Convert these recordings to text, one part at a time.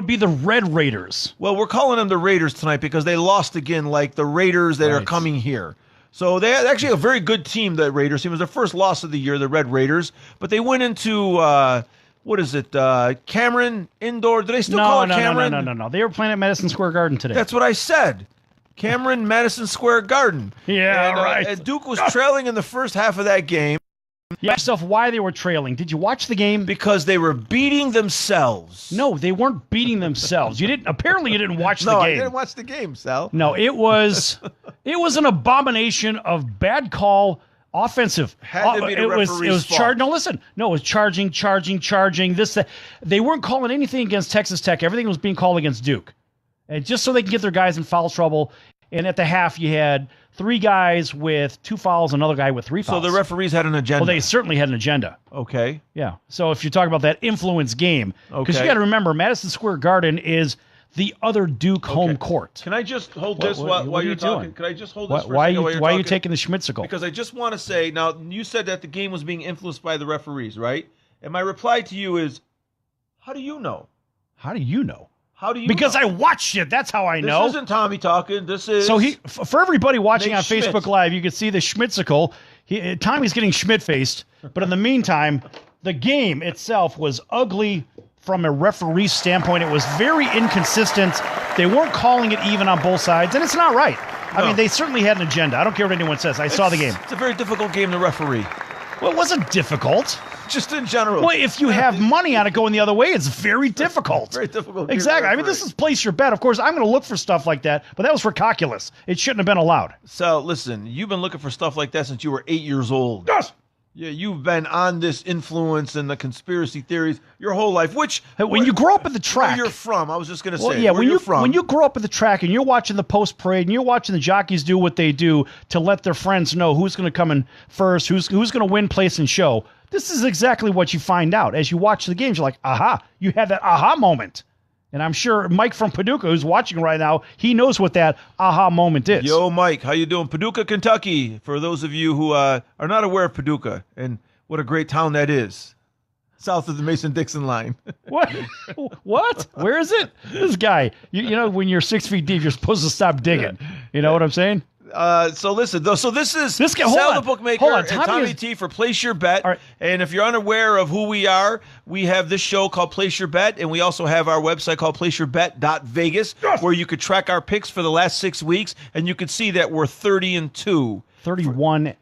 would be the Red Raiders. Well, we're calling them the Raiders tonight because they lost again, like the Raiders that are coming here. So they're actually a very good team, the Raiders team. It was their first loss of the year, the Red Raiders. But they went into, what is it, Cameron Indoor? Do they still call it Cameron? No. They were playing at Madison Square Garden today. That's what I said. Cameron, Madison Square Garden. Yeah, right. And Duke was trailing in the first half of that game. You ask yourself why they were trailing. Did you watch the game? Because they were beating themselves. No, they weren't beating themselves. Apparently you didn't watch the game. No, I didn't watch the game, Sal. No, it was an abomination of bad call, offensive. Had to be the referee's fault. No, listen. No, it was charging. This, that. They weren't calling anything against Texas Tech. Everything was being called against Duke. And just so they can get their guys in foul trouble. And at the half, you had 3 guys with 2 fouls, another guy with 3 fouls. So the referees had an agenda. Well, they certainly had an agenda. Okay. Yeah. So if you talk about that influence game, because you got to remember, Madison Square Garden is the other Duke home court. Can I just hold this while you're talking? Can I just hold this for why a second why are you taking the Schmitzicle? Because I just want to say, now, you said that the game was being influenced by the referees, right? And my reply to you is, how do you know? How do you know? How do you Because know? I watched it. That's how I know. This isn't Tommy talking. This is... So for everybody watching Nate on Schmidt. Facebook Live, you can see the Schmitzicle. Tommy's getting Schmidt-faced. But in the meantime, the game itself was ugly from a referee standpoint. It was very inconsistent. They weren't calling it even on both sides, and it's not right. I mean, they certainly had an agenda. I don't care what anyone says. I saw the game. It's a very difficult game to referee. Well, it wasn't difficult. Just in general. Well, if you have money on it going the other way, it's very difficult. Very difficult. Exactly. I mean, this is place your bet. Of course, I'm going to look for stuff like that, but that was for calculus. It shouldn't have been allowed. So, listen, you've been looking for stuff like that since you were 8 years old. Yes. Yeah, you've been on this influence and the conspiracy theories your whole life, which... When you grow up at the track... Where you're from, I was just going to say. Well, yeah, where you're from. When you grow up at the track and you're watching the post-parade and you're watching the jockeys do what they do to let their friends know who's going to come in first, who's going to win, place, and show... This is exactly what you find out. As you watch the games, you're like, aha, you have that aha moment. And I'm sure Mike from Paducah, who's watching right now, he knows what that aha moment is. Yo, Mike, how you doing? Paducah, Kentucky, for those of you who are not aware of Paducah and what a great town that is. South of the Mason-Dixon line. What? What? Where is it? This guy, you know, when you're 6 feet deep, you're supposed to stop digging. You know what I'm saying? So listen, though. So this is this guy, Sal the Bookmaker and Tommy is, T for Place Your Bet. Right. And if you're unaware of who we are, we have this show called Place Your Bet, and we also have our website called PlaceYourBet.Vegas, where you could track our picks for the last 6 weeks, and you could see that we're 30-2. 31-2.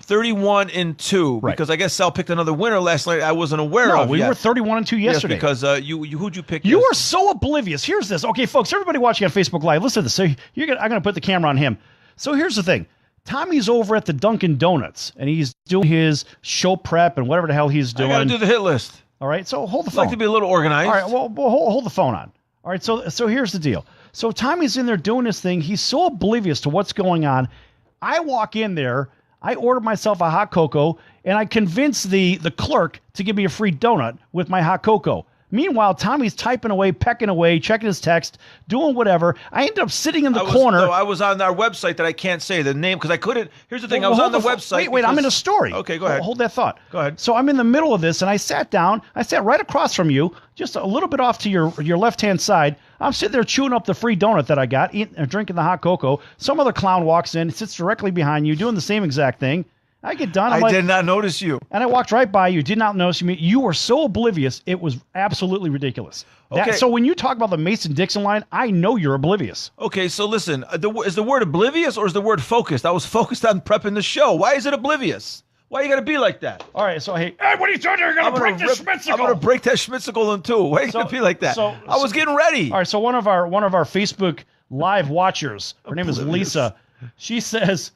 31-2. Right. Because I guess Sal picked another winner last night I wasn't aware of. No, we were 31-2 yesterday. Yes, because who'd you pick? You are so oblivious. Here's this. Okay, folks, everybody watching on Facebook Live, listen to this. So I'm going to put the camera on him. So here's the thing. Tommy's over at the Dunkin' Donuts, and he's doing his show prep and whatever the hell he's doing. I got to do the hit list. All right, so hold the phone. I'd like to be a little organized. All right, well hold the phone on. All right, so here's the deal. So Tommy's in there doing his thing. He's so oblivious to what's going on. I walk in there, I order myself a hot cocoa, and I convince the clerk to give me a free donut with my hot cocoa. Meanwhile, Tommy's typing away, pecking away, checking his text, doing whatever. I end up sitting in the corner. No, I was on our website that I can't say the name because I couldn't. Here's the thing. I was on the website. Wait, I'm in a story. Okay, go ahead. Hold that thought. Go ahead. So I'm in the middle of this, and I sat down. I sat right across from you, just a little bit off to your left-hand side. I'm sitting there chewing up the free donut that I got, drinking the hot cocoa. Some other clown walks in, sits directly behind you, doing the same exact thing. I get done. I did not notice you. And I walked right by you, did not notice me. You were so oblivious, it was absolutely ridiculous. Okay. So when you talk about the Mason-Dixon line, I know you're oblivious. Okay, so listen, is the word oblivious or is the word focused? I was focused on prepping the show. Why is it oblivious? Why you got to be like that? All right, so hey, what are you doing? You're going to break the Schmitzicle. I'm going to break that Schmitzicle in two. Why are you going to be like that? I was getting ready. All right, so one of our Facebook Live watchers, her name is Lisa, she says,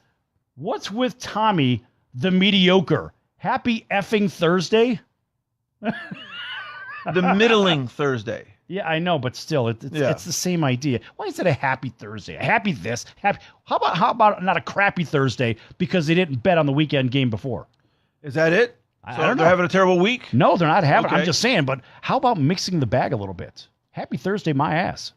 what's with Tommy the mediocre? Happy effing Thursday? The middling Thursday. Yeah, I know, but still, it's the same idea. Why is it a happy Thursday? A happy this? Happy? How about not a crappy Thursday because they didn't bet on the weekend game before? Is that it? I So don't know. they're having a terrible week? No, they're not having. Okay. I'm just saying. But how about mixing the bag a little bit? Happy Thursday, my ass.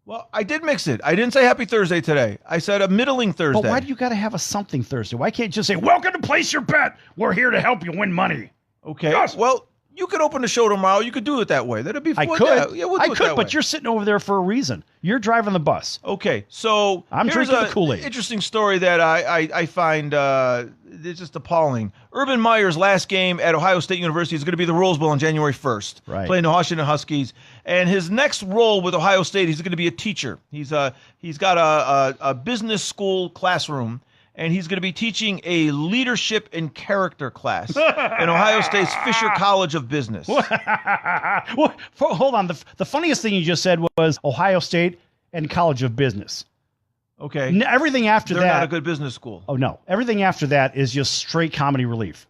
Well, I did mix it. I didn't say happy Thursday today. I said a middling Thursday. But why do you got to have a something Thursday? Why can't you just say, welcome to Place Your Bet. We're here to help you win money. Okay. Yes. Well, You could open the show tomorrow. You could do it that way. That'd be fun. I could. Yeah, we'll do I it could, that but way. you're sitting over there for a reason. You're driving the bus. Okay, so I'm here's drinking the Kool-Aid. Interesting story that I find it's just appalling. Urban Meyer's last game at Ohio State University is going to be the Rose Bowl on January 1st, right, playing the Washington Huskies. And his next role with Ohio State, he's going to be a teacher. He's got a business school classroom. And he's going to be teaching a leadership and character class in Ohio State's Fisher College of Business. Well, hold on. The funniest thing you just said was Ohio State and College of Business. Okay. Everything after They're that. not a good business school. Oh, no. Everything after that is just straight comedy relief.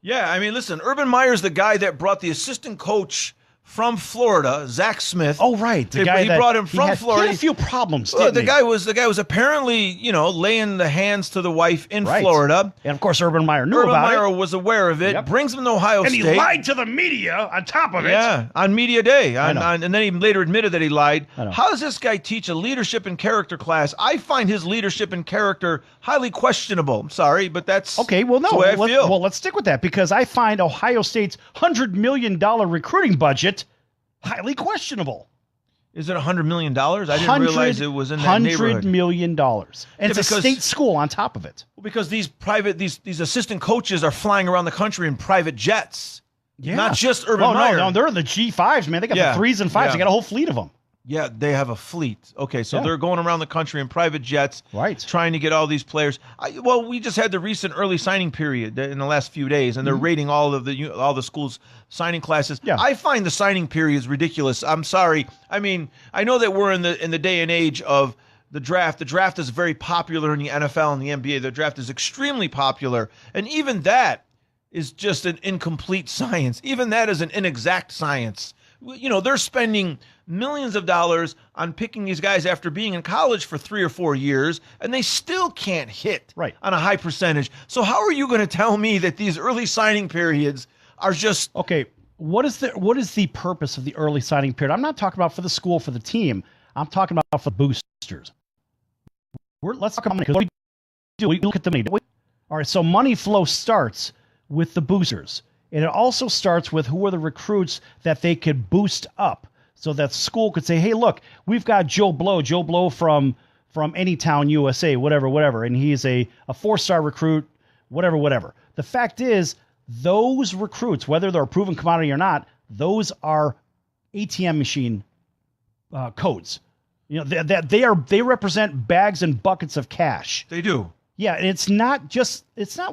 Yeah, I mean, listen, Urban Meyer's the guy that brought the assistant coach from Florida, Zach Smith. Oh, right. He brought him from Florida. He had a few problems, Well, didn't the he? guy was apparently, laying the hands to the wife in Right. Florida. And, of course, Urban Meyer knew Urban about Meyer it. was aware of it, Yep. brings him to Ohio And State. he lied to the media on top of it. Yeah, on media day. I know. And then he later admitted that he lied. I know. How does this guy teach a leadership and character class? I find his leadership and character highly questionable. I'm sorry, but that's Okay, well, no. the way I feel. Well, let's stick with that because I find Ohio State's $100 million recruiting budget highly questionable. Is it $100 million? I didn't realize it was in that neighborhood. $100 million. And it's a because- state school on top of it. Because these assistant coaches are flying around the country in private jets. Yeah. Not just Urban Meyer. No, they're in the G5s, man. They got the 3s and 5s. Yeah. They got a whole fleet of them. Yeah, they have a fleet. Okay, so Yeah. they're going around the country in private jets, Right. trying to get all these players. We just had the recent early signing period in the last few days, and they're rating all the schools' signing classes. Yeah. I find the signing periods ridiculous. I'm sorry. I mean, I know that we're in the day and age of the draft. The draft is very popular in the NFL and the NBA. The draft is extremely popular, and even that is just an incomplete science. Even that is an inexact science. They're spending millions of dollars on picking these guys after being in college for 3 or 4 years, and they still can't hit on a high percentage. So how are you going to tell me that these early signing periods are just... Okay, what is the purpose of the early signing period? I'm not talking about for the school, for the team. I'm talking about for boosters. Let's talk about money, because we look at the money. All right, so money flow starts with the boosters. And it also starts with who are the recruits that they could boost up so that school could say, hey, look, we've got Joe Blow from Anytown, USA, whatever. And he's a 4-star recruit, whatever. The fact is, those recruits, whether they're a proven commodity or not, those are ATM machine codes. They represent bags and buckets of cash. They do. Yeah, and it's not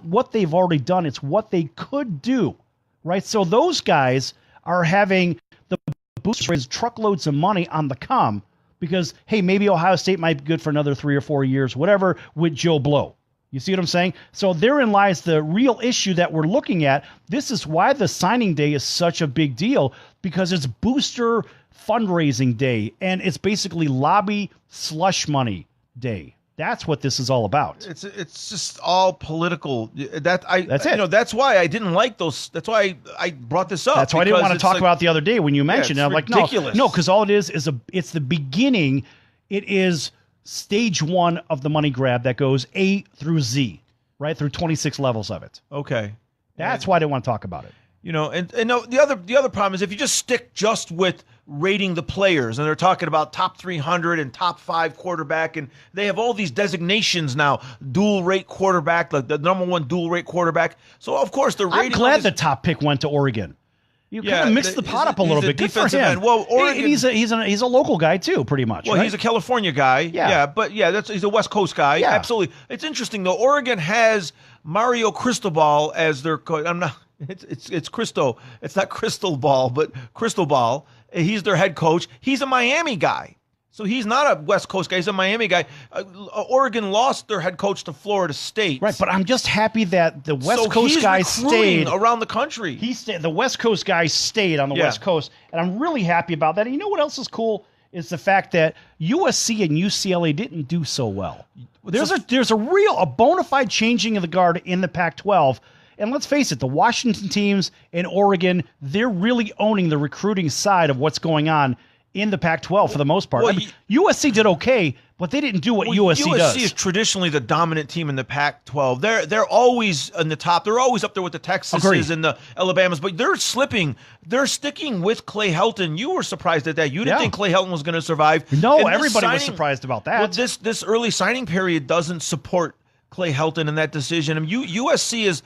what they've already done, it's what they could do. Right? So those guys are having the boosters raise truckloads of money on the come because, hey, maybe Ohio State might be good for another 3 or 4 years, whatever, with Joe Blow. You see what I'm saying? So therein lies the real issue that we're looking at. This is why the signing day is such a big deal, because it's booster fundraising day, and it's basically lobby slush money day. That's what this is all about. It's just all political. That's it. That's why I didn't like those. That's why I brought this up. That's why I didn't want to talk about the other day when you mentioned it. I'm like, ridiculous. No, because all it is it's the beginning. It is stage 1 of the money grab that goes A through Z, right through 26 levels of it. Okay, that's why I didn't want to talk about it. And no, the other problem is if you just stick just with rating the players, and they're talking about top 300 and top 5 quarterback, and they have all these designations now, dual rate quarterback, like the number 1 dual rate quarterback. So of course the rating. I'm glad the top pick went to Oregon. You kind of mixed the pot up a little bit. Good for him. End. Well, Oregon, and he's a local guy too, pretty much. Well, right? he's a California guy. Yeah. But he's a West Coast guy. Yeah. Absolutely. It's interesting though. Oregon has Mario Cristobal as their coach. It's Cristo. It's not Crystal Ball, but Cristobal. He's their head coach. He's a Miami guy. So he's not a West Coast guy. He's a Miami guy. Oregon lost their head coach to Florida State. Right, but I'm just happy that the West Coast guys stayed around the country. The West Coast guys stayed on the West Coast, and I'm really happy about that. And you know what else is cool is the fact that USC and UCLA didn't do so well. There's a bona fide changing of the guard in the Pac-12. And let's face it, the Washington teams in Oregon, they're really owning the recruiting side of what's going on in the Pac-12 for the most part. Well, USC did okay, But they didn't do what Well, USC does. USC is traditionally the dominant team in the Pac-12. They're always in the top. They're always up there with the Texases and the Alabamas, but they're slipping. They're sticking with Clay Helton. You were surprised at that. You didn't think Clay Helton was going to survive. No, everybody was surprised about that. Well, this early signing period doesn't support Clay Helton in that decision. I mean, USC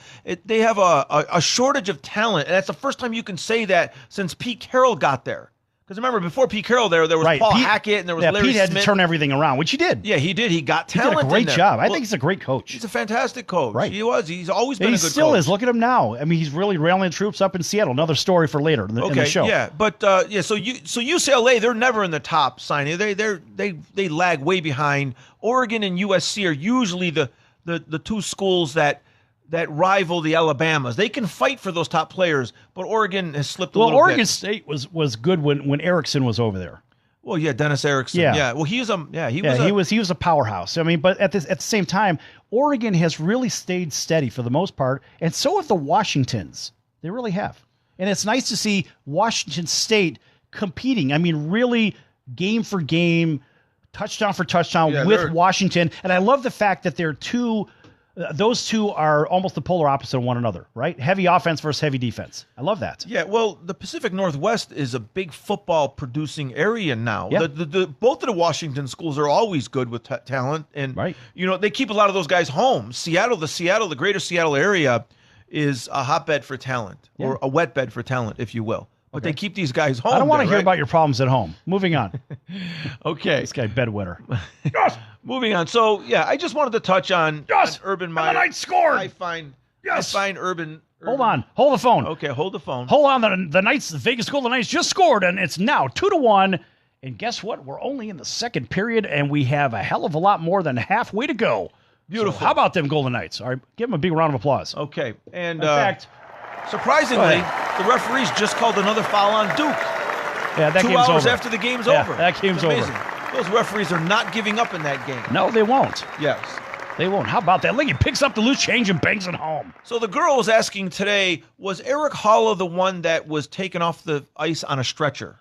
they have a shortage of talent, and that's the first time you can say that since Pete Carroll got there. Because remember, before Pete Carroll there was Paul Hackett and there was Larry Pete had Smith. to turn everything around, which he did. Yeah, he did. He got talent. He did a great job. I Well, think he's a great coach. He's a fantastic coach. Right. He was. He's always been a good coach. He still is. Look at him now. I mean, he's really rallying troops up in Seattle. Another story for later in the show. Yeah, but so UCLA, they're never in the top signing. They lag way behind. Oregon and USC are usually the two schools that rival the Alabamas. They can fight for those top players, but Oregon has slipped a little bit. Well, Oregon State was good when Erickson was over there. Well, yeah, Dennis Erickson. Yeah. Well, he was a powerhouse. I mean, but at the same time, Oregon has really stayed steady for the most part, and so have the Washingtons. They really have. And it's nice to see Washington State competing. I mean, really game for game, touchdown for touchdown with Washington. And I love the fact that those two are almost the polar opposite of one another, right? Heavy offense versus heavy defense. I love that. Yeah, well, the Pacific Northwest is a big football-producing area now. Yeah. Both of the Washington schools are always good with talent, and they keep a lot of those guys home. The greater Seattle area is a hotbed for talent, or a wet bed for talent, if you will. But they keep these guys home. I don't want to hear about your problems at home. Moving on. Okay. This guy bedwetter. Yes. Moving on. So, I just wanted to touch on Urban Meyer. And the Knights scored. I find Urban. Hold on. Hold the phone. Okay, hold the phone. Hold on. The Knights, the Vegas Golden Knights just scored, and it's now 2-1. And guess what? We're only in the second period, and we have a hell of a lot more than halfway to go. Beautiful. So how about them Golden Knights? All right, give them a big round of applause. Okay. And in fact, surprisingly, the referees just called another foul on Duke. Yeah, that 2 game's hours over. after the game's Yeah, over. that game's over. Those referees are not giving up in that game. No, they won't. Yes. They won't. How about that? Look, he picks up the loose change and bangs it home. So the girl was asking today, was Eric Holla the one that was taken off the ice on a stretcher?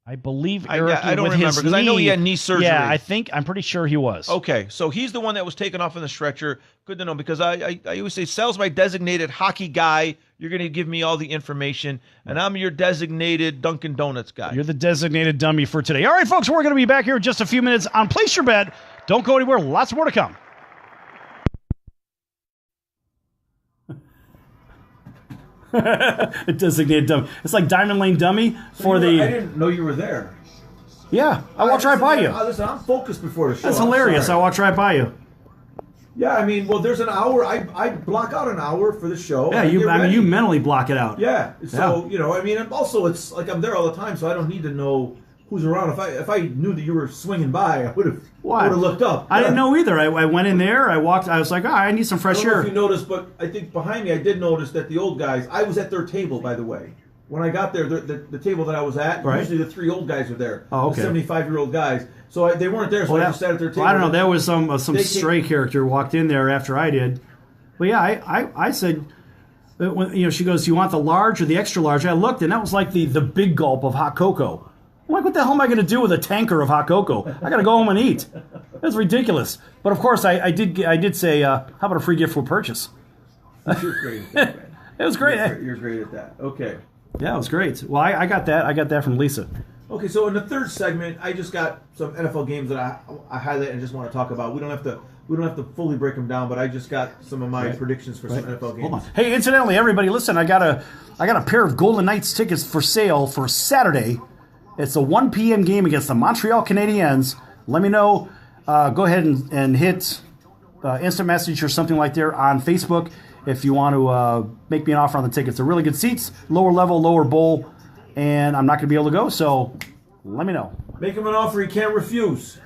I believe Eric. I don't remember because I know he had knee surgery. Yeah, I'm pretty sure he was. Okay, so he's the one that was taken off in the stretcher. Good to know because I always say Sal's my designated hockey guy. You're going to give me all the information, and I'm your designated Dunkin' Donuts guy. You're the designated dummy for today. All right, folks, we're going to be back here in just a few minutes on Place Your Bet. Don't go anywhere. Lots more to come. A designated dummy. It's like Diamond Lane Dummy I didn't know you were there. Yeah, I walked right by you. Listen, I'm focused before the show. That's hilarious. I walked right by you. Yeah, I mean, well, there's an hour. I block out an hour for the show. Yeah, you mentally block it out. Yeah. So, and also it's like I'm there all the time, so I don't need to know who's around. If I knew that you were swinging by, I would have looked up. I didn't know either. I went in there. I walked. I was like, I need some fresh air. I don't know if you noticed, but I think behind me, I did notice that the old guys. I was at their table, by the way. When I got there, the table that I was at, usually the 3 old guys are there. Oh, okay. The 75-year-old guys. So they weren't there, so I just sat at their table. Well, I don't know. There was some stray character walked in there after I did. But yeah, I said, she goes, "Do you want the large or the extra large?" I looked, and that was like the big gulp of hot cocoa. I'm like, what the hell am I going to do with a tanker of hot cocoa? I got to go home and eat. That's ridiculous. But of course, I did say, how about a free gift for purchase? You're great at that, man. It was great. You're great at that. Okay. Yeah, it was great. Well, I got that. I got that from Lisa. Okay, so in the third segment, I just got some NFL games that I highlight and just want to talk about. We don't have to fully break them down, but I just got some of my predictions for some NFL games. Hold on. Hey, incidentally, everybody, listen. I got a pair of Golden Knights tickets for sale for Saturday. It's a 1 p.m. game against the Montreal Canadiens. Let me know. Go ahead and hit instant message or something like there on Facebook if you want to make me an offer on the tickets. They're really good seats, lower level, lower bowl, and I'm not going to be able to go, so let me know. Make him an offer he can't refuse.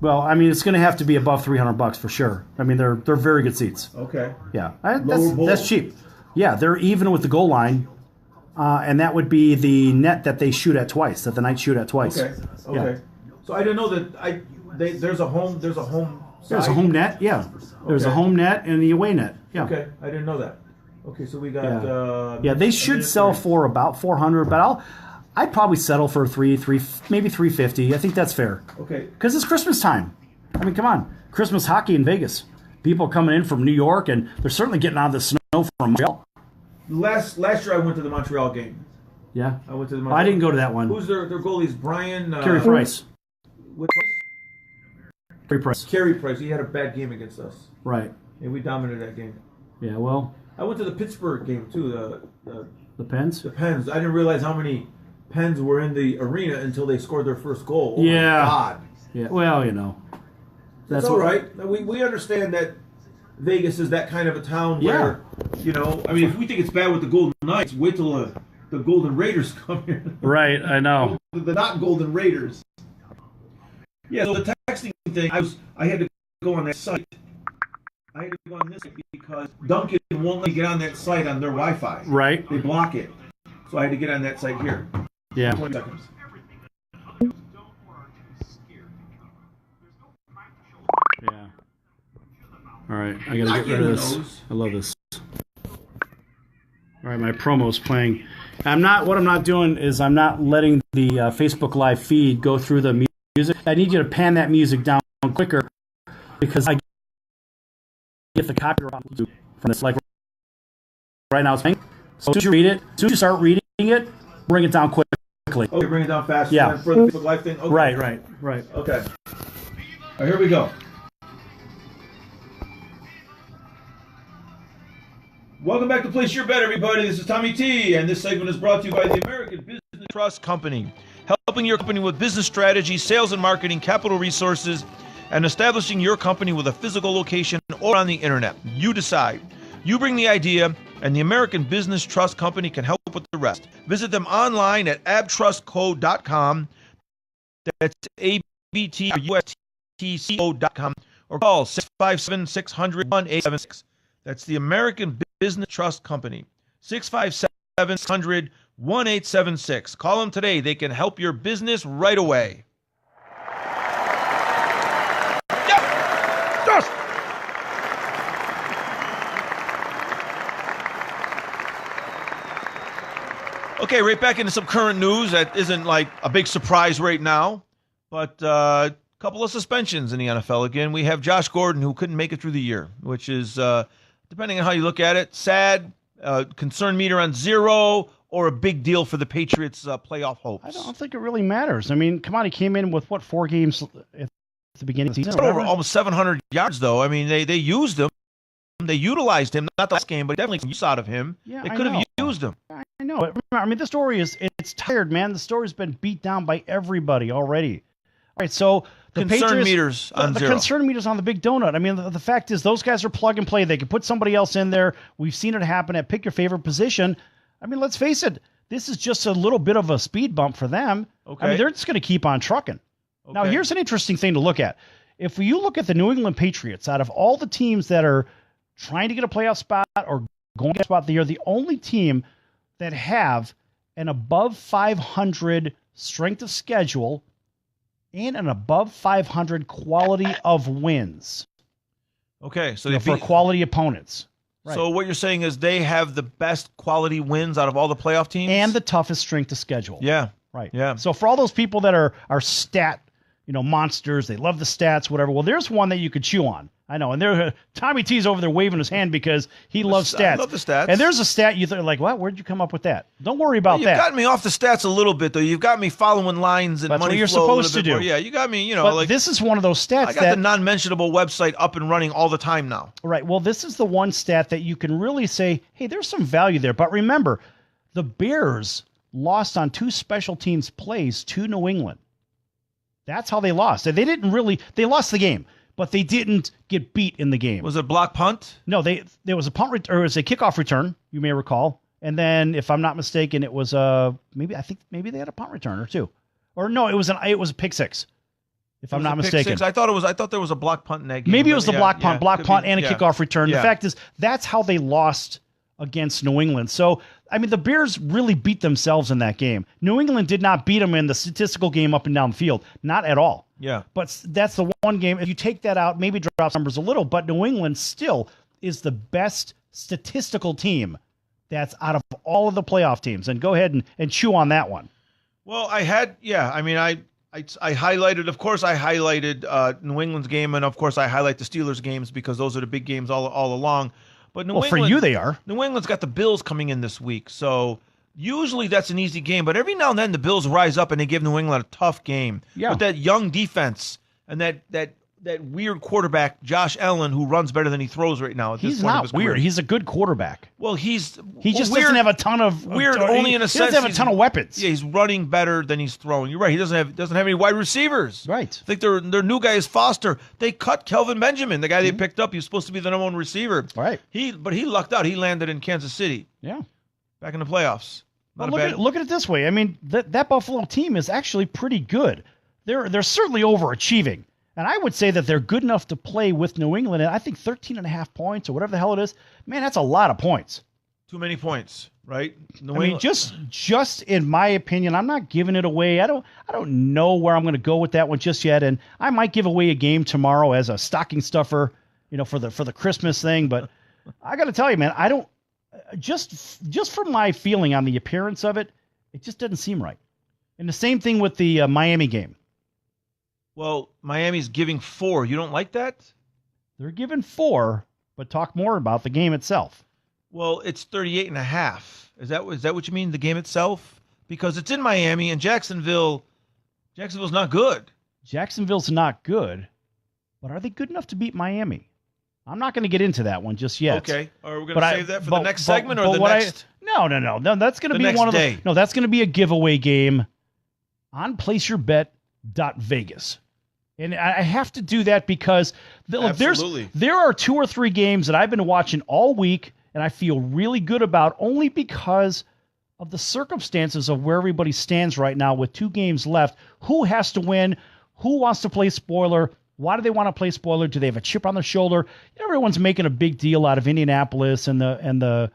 Well, I mean, it's going to have to be above $300 for sure. I mean, they're very good seats. Okay. Yeah, that's cheap. Yeah, they're even with the goal line, and that would be the net that they shoot at twice, that the Knights shoot at twice. Okay. Yeah. So I didn't know that there's a home side. There's a home net, yeah. There's a home net and the away net. Yeah. Okay, I didn't know that. Okay, so we got. They should sell for about $400, but I'd probably settle for maybe $350. I think that's fair. Okay. Because it's Christmas time. I mean, come on. Christmas hockey in Vegas. People coming in from New York, and they're certainly getting out of the snow from Montreal. Last year I went to the Montreal game. Yeah. I went to the Montreal. I didn't go to that one. Who's their goalies? Brian? Carey Price. What Price? Carey Price. He had a bad game against us. Right. And we dominated that game. Yeah, well. I went to the Pittsburgh game, too. The Pens? The Pens. I didn't realize how many Pens were in the arena until they scored their first goal. Oh, yeah. my God. Yeah, well, you know. That's all right. We understand that Vegas is that kind of a town where, you know, I mean, if we think it's bad with the Golden Knights, wait till the Golden Raiders come here. Right, I know. The not Golden Raiders. Yeah, so the texting thing, I had to go on that site. I had to go on this site because Duncan won't let me get on that site on their Wi-Fi. Right. They block it. So I had to get on that site here. Yeah. 20 seconds. Yeah. All right, I gotta get rid of this. I love this. All right, my promo's playing. What I'm not doing is I'm not letting the Facebook Live feed go through the music. I need you to pan that music down quicker because I get the copyright from this. Like right now, it's playing. So as soon as you read it, as soon as you start reading it, bring it down quickly. Okay, bring it down fast. Yeah. For the Facebook Live thing. Okay. Right. Okay. All right, here we go. Welcome back to Place Your Bet, everybody. This is Tommy T, and this segment is brought to you by the American Business Trust Company, helping your company with business strategy, sales and marketing, capital resources, and establishing your company with a physical location or on the internet. You decide. You bring the idea, and the American Business Trust Company can help with the rest. Visit them online at abtrustco.com. That's abtrustco.com, or call 657-600-1876. That's the American Business Trust Company. 657-600-1876. Call them today. They can help your business right away. Yes! Okay, right back into some current news that isn't like a big surprise right now, but a couple of suspensions in the NFL again. We have Josh Gordon, who couldn't make it through the year, which is... depending on how you look at it, sad, concern meter on 0, or a big deal for the Patriots' playoff hopes. I don't think it really matters. I mean, come on, he came in with, 4 games at the beginning of the season? Over almost 700 yards, though. I mean, they used him. They utilized him, not the last game, but definitely some use out of him. Yeah, they could have used him. I know. I mean, the story it's tired, man. The story's been beat down by everybody already. All right, so... The concern meters on 0. The concern meters on the big donut. I mean, the fact is those guys are plug and play. They can put somebody else in there. We've seen it happen at pick your favorite position. I mean, let's face it. This is just a little bit of a speed bump for them. Okay. I mean, they're just going to keep on trucking. Okay. Now, here's an interesting thing to look at. If you look at the New England Patriots, out of all the teams that are trying to get a playoff spot or going to get a spot, they are the only team that have an above 500 strength of schedule and an above 500 quality of wins. Okay, so for quality opponents. Right. So what you're saying is they have the best quality wins out of all the playoff teams? And the toughest strength of schedule. Yeah. Right. Yeah. So for all those people that are stat, monsters, they love the stats, whatever. Well, there's one that you could chew on. I know. And Tommy T's over there waving his hand because he loves stats. I love the stats. And there's a stat you think like, what? Where'd you come up with that? Don't worry about that. You've got me off the stats a little bit, though. You've got me following lines and That's money what you're flow supposed to do. More. Yeah, you got me, but like this is one of those stats I got the non-mentionable website up and running all the time now. Right. Well, this is the one stat that you can really say, hey, there's some value there. But remember, the Bears lost on 2 special teams plays to New England. That's how they lost. They lost the game, but they didn't get beat in the game. Was it a block punt? No, there was a punt or it was a kickoff return, you may recall. And then, if I'm not mistaken, it was maybe they had a punt return or 2. Or no, it was a pick 6. If I'm not mistaken. I thought there was a block punt in that game. Maybe it was the block punt and a kickoff return. Yeah. The fact is, that's how they lost against New England. So, I mean, the Bears really beat themselves in that game. New England did not beat them in the statistical game up and down the field. Not at all. Yeah. But that's the one game. If you take that out, maybe drop numbers a little, but New England still is the best statistical team that's out of all of the playoff teams. And go ahead and chew on that one. Well, I I highlighted, of course, New England's game, and of course I highlight the Steelers games because those are the big games all along. But Well, for you they are. New England's got the Bills coming in this week, so usually that's an easy game. But every now and then the Bills rise up and they give New England a tough game. Yeah. With that young defense and that weird quarterback, Josh Allen, who runs better than he throws right now. He's not weird. Career. He's a good quarterback. Well, he just doesn't have a ton of weird. Only in a sense, he doesn't have a ton of weapons. Yeah, he's running better than he's throwing. You're right. He doesn't have any wide receivers. Right. I think their new guy is Foster. They cut Kelvin Benjamin, the guy they picked up. He was supposed to be the number one receiver. Right. But he lucked out. He landed in Kansas City. Yeah. Back in the playoffs. Look at it this way. I mean, that Buffalo team is actually pretty good. They're certainly overachieving. And I would say that they're good enough to play with New England. And I think 13.5 points or whatever the hell it is, man, that's a lot of points. Too many points, right? Mean, just in my opinion, I'm not giving it away. I don't know where I'm going to go with that one just yet. And I might give away a game tomorrow as a stocking stuffer, for the Christmas thing. But I got to tell you, man, I don't just from my feeling on the appearance of it, it just doesn't seem right. And the same thing with the Miami game. Well, Miami's giving 4. You don't like that? They're giving 4, but talk more about the game itself. Well, it's 38.5. Is that what you mean, the game itself? Because it's in Miami and Jacksonville's not good. Jacksonville's not good, but are they good enough to beat Miami? I'm not going to get into that one just yet. Okay. Are we going to save that for the next segment or the next? No. That's going to be one of the. No, that's going to be a giveaway game on PlaceYourBet.Vegas. And I have to do that because there are 2 or 3 games that I've been watching all week and I feel really good about only because of the circumstances of where everybody stands right now with 2 games left. Who has to win? Who wants to play spoiler? Why do they want to play spoiler? Do they have a chip on their shoulder? Everyone's making a big deal out of Indianapolis and the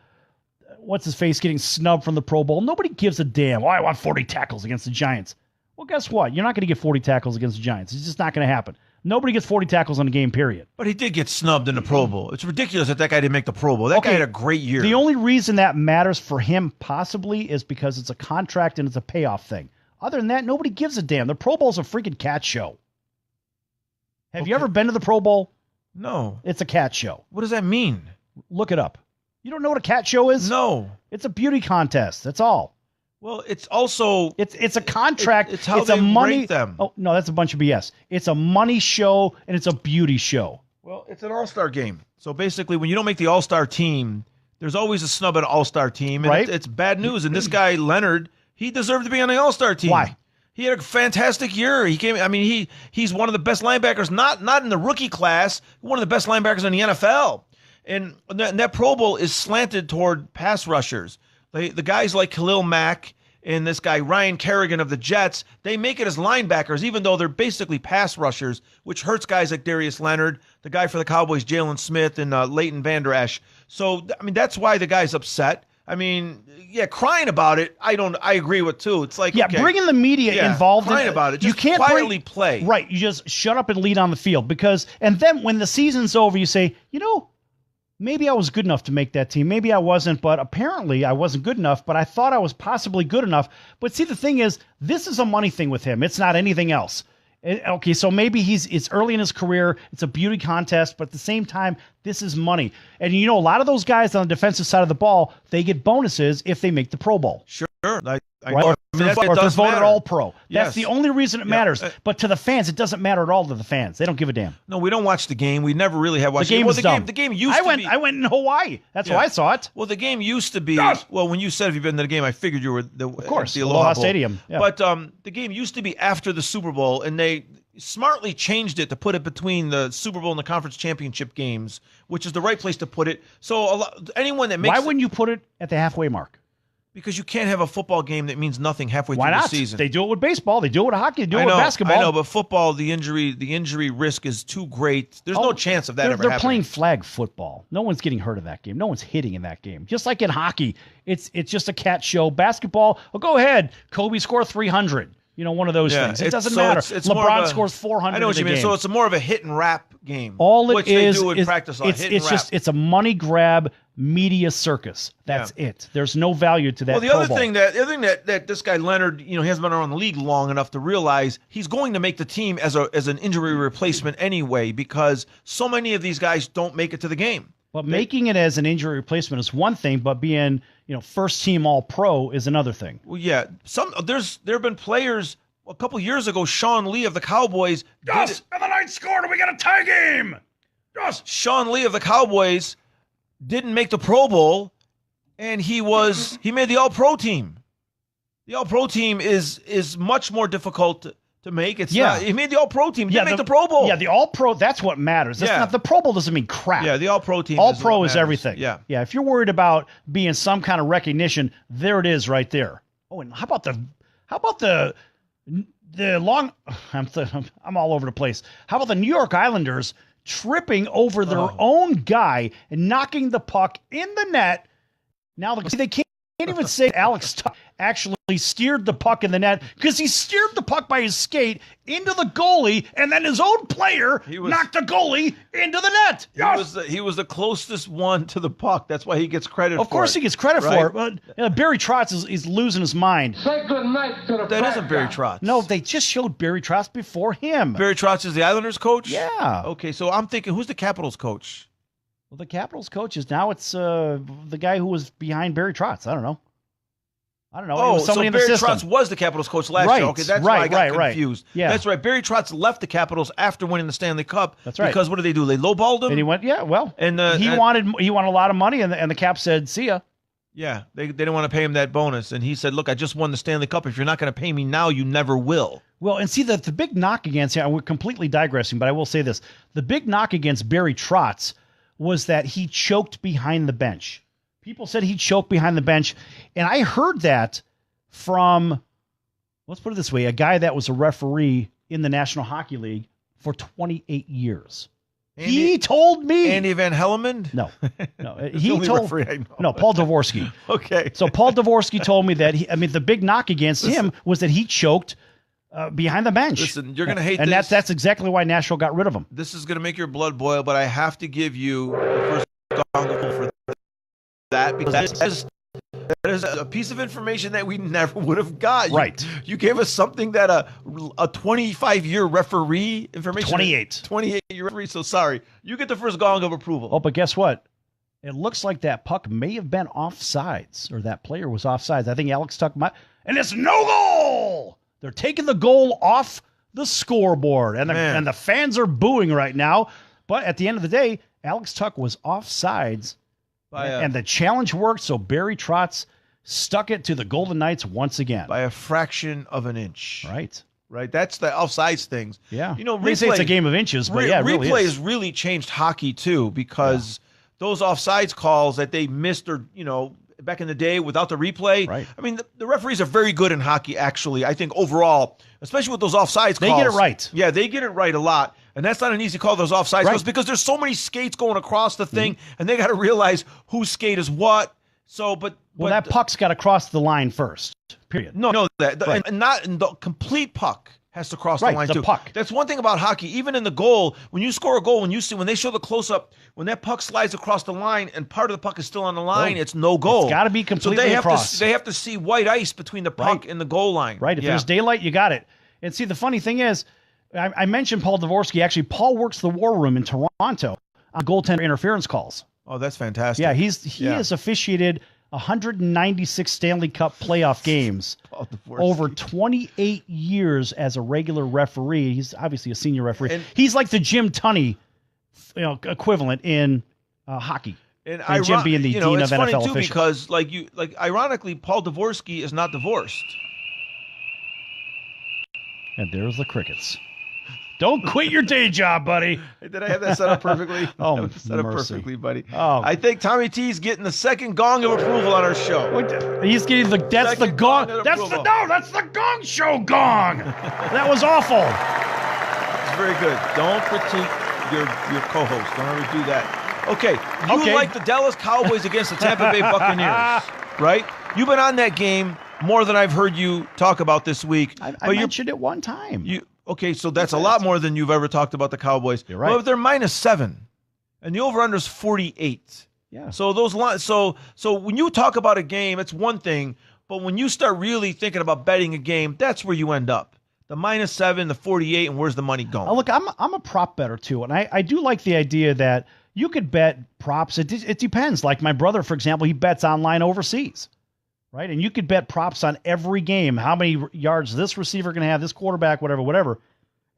what's his face getting snubbed from the Pro Bowl. Nobody gives a damn. I want 40 tackles against the Giants. Well, guess what? You're not going to get 40 tackles against the Giants. It's just not going to happen. Nobody gets 40 tackles in a game, period. But he did get snubbed in the Pro Bowl. It's ridiculous that guy didn't make the Pro Bowl. That guy had a great year. The only reason that matters for him possibly is because it's a contract and it's a payoff thing. Other than that, nobody gives a damn. The Pro Bowl's a freaking cat show. Have you ever been to the Pro Bowl? No. It's a cat show. What does that mean? Look it up. You don't know what a cat show is? No. It's a beauty contest. That's all. Well, it's also it's a contract. It's how it's they a money. rate them. Oh no, that's a bunch of BS. It's a money show and it's a beauty show. Well, it's an all-star game. So basically, when you don't make the all-star team, there's always a snub at an all-star team, and right? It's bad news. And this guy Leonard, he deserved to be on the all-star team. Why? He had a fantastic year. He's one of the best linebackers, not in the rookie class, one of the best linebackers in the NFL. And that Pro Bowl is slanted toward pass rushers. The guys like Khalil Mack and this guy Ryan Kerrigan of the Jets, they make it as linebackers, even though they're basically pass rushers, which hurts guys like Darius Leonard, the guy for the Cowboys, Jalen Smith, and Leighton Vander Esch. So, that's why the guy's upset. Crying about it, I agree with too. It's like, bringing the media involved crying in it. About it. Just you can't quietly play. Right. You just shut up and lead on the field and then when the season's over, you say, maybe I was good enough to make that team. Maybe I wasn't, but apparently I wasn't good enough, but I thought I was possibly good enough. But see, the thing is, this is a money thing with him. It's not anything else. Okay, so maybe it's early in his career. It's a beauty contest, but at the same time, this is money. And a lot of those guys on the defensive side of the ball, they get bonuses if they make the Pro Bowl. Sure. Or if they're voted All-Pro. That's the only reason it matters. But to the fans, it doesn't matter at all to the fans. They don't give a damn. No, we don't watch the game. We never really have watched the game. The game used to be. I went in Hawaii. That's why I saw it. Well, the game used to be. Well, when you said have you been to the game, I figured you were of course, the Aloha Bowl. Stadium. Yeah. But the game used to be after the Super Bowl, and they smartly changed it to put it between the Super Bowl and the conference championship games, which is the right place to put it. So anyone that makes why wouldn't you put it at the halfway mark? Because you can't have a football game that means nothing halfway through the season. They do it with baseball. They do it with hockey. They do it with basketball. I know, but football, the injury risk is too great. There's no chance of that ever happening. They're playing flag football. No one's getting hurt in that game. No one's hitting in that game. Just like in hockey, it's just a cat show. Basketball, go ahead. Kobe scored 300. one of those things. It doesn't matter. It's more LeBron of scores 400. I know what you mean. So it's more of a hit and wrap game. All it which is they do in practice. It's a money grab media circus. That's it. There's no value to that. Well, the other thing that this guy Leonard, he hasn't been around the league long enough to realize he's going to make the team as an injury replacement anyway, because so mhave these guys don't make it to the game. But making it as an injury replacement is one thing, but being, first team All Pro is another thing. Well, yeah. There have been players a couple years ago. Sean Lee of the Cowboys. Yes, and the Knights scored, and we got a tie game. Yes. Sean Lee of the Cowboys didn't make the Pro Bowl, and he made the All Pro team. The All Pro team is much more difficult to make. He made the All Pro team. He didn't make the Pro Bowl. Yeah, the All Pro, that's what matters. That's not, the Pro Bowl doesn't mean crap. Yeah, the All Pro team. All Pro is everything. Yeah. Yeah, if you're worried about being some kind of recognition, there it is right there. Oh, and how about the long I'm all over the place. How about the New York Islanders tripping over their own guy and knocking the puck in the net? Now they can't even say Alex Tuck actually steered the puck in the net, because he steered the puck by his skate into the goalie, and then his own player knocked the goalie into the net. He was the closest one to the puck. That's why he gets credit for it. Of course he gets credit for it. But Barry Trotz is losing his mind. Say good night to the That isn't Barry Trotz. No, they just showed Barry Trotz before him. Barry Trotz is the Islanders coach? Yeah. Okay, so I'm thinking, who's the Capitals coach? Well, the Capitals coach is now the guy who was behind Barry Trotz. I don't know. Oh, so Barry Trotz was the Capitals coach last year. Okay, that's why I got confused. Yeah. That's right. Barry Trotz left the Capitals after winning the Stanley Cup. That's right. Because what did they do? They lowballed him? And he went, and he wanted a lot of money, and the Cap said, see ya. Yeah, they didn't want to pay him that bonus. And he said, look, I just won the Stanley Cup. If you're not going to pay me now, you never will. Well, and see, the big knock against him, we're completely digressing, but I will say this. The big knock against Barry Trotz was that he choked behind the bench. People said he choked behind the bench, and I heard that from, let's put it this way, a guy that was a referee in the National Hockey League for 28 years. He told me. Andy Van Hellemond? No. He told No, Paul Dvorsky. Okay. So Paul Dvorsky told me that the big knock against him was that he choked behind the bench. Listen, you're going to hate this. And that's exactly why Nashville got rid of him. This is going to make your blood boil, but I have to give you the first gong for that, because that is a piece of information that we never would have got. Right. You gave us something that a 25-year referee information. 28-year referee. So sorry. You get the first gong of approval. Oh, but guess what? It looks like that puck may have been offsides, or that player was offsides. I think Alex Tuck might. And it's no goal! They're taking the goal off the scoreboard. And the fans are booing right now. But at the end of the day, Alex Tuck was offsides. And the challenge worked, so Barry Trotz stuck it to the Golden Knights once again. By a fraction of an inch. Right. That's the offsides things. Yeah. They say it's a game of inches, but yeah, it really replay is. has really changed hockey, too, because those offsides calls that they missed, or, back in the day without the replay. Right. I mean, the referees are very good in hockey, actually, I think, overall, especially with those offsides calls. They get it right. Yeah, they get it right a lot. And that's not an easy call, those offsides calls, because there's so many skates going across the thing, and they got to realize whose skate is what. So, but that puck's got to cross the line first. Period. And the complete puck has to cross the line too. Puck. That's one thing about hockey. Even in the goal, when you score a goal, when they show the close up, when that puck slides across the line and part of the puck is still on the line, it's no goal. It's got to be completely across. They have to see white ice between the puck and the goal line. Right. If there's daylight, you got it. And see, the funny thing is, I mentioned Paul Dvorsky. Actually, Paul works the war room in Toronto on goaltender interference calls. Oh, that's fantastic. Yeah, he has officiated 196 Stanley Cup playoff games over 28 years as a regular referee. He's obviously a senior referee. And he's like the Jim Tunney equivalent in hockey. And Jim being the dean of NFL officials. It's funny too, because ironically, Paul Dvorsky is not divorced. And there's the crickets. Don't quit your day job, buddy. Did I have that set up perfectly? Set up perfectly, buddy. Oh, I think Tommy T's getting the second gong of approval on our show. He's getting that's the gong. That's the gong show gong. That was awful. It's very good. Don't critique your co-host. Don't ever do that. Okay. You like the Dallas Cowboys against the Tampa Bay Buccaneers, right? You've been on that game. more than I've heard you talk about this week. I mentioned it one time. Okay, so that's a lot more than you've ever talked about the Cowboys. You're right. Well, they're -7, and the over/under is 48. Yeah. So those lines. So when you talk about a game, it's one thing, but when you start really thinking about betting a game, that's where you end up. The -7, the 48, and where's the money going? Look, I'm a prop better too, and I do like the idea that you could bet props. It depends. Like my brother, for example, he bets online overseas, right? And you could bet props on every game. How many yards this receiver can have, this quarterback, whatever.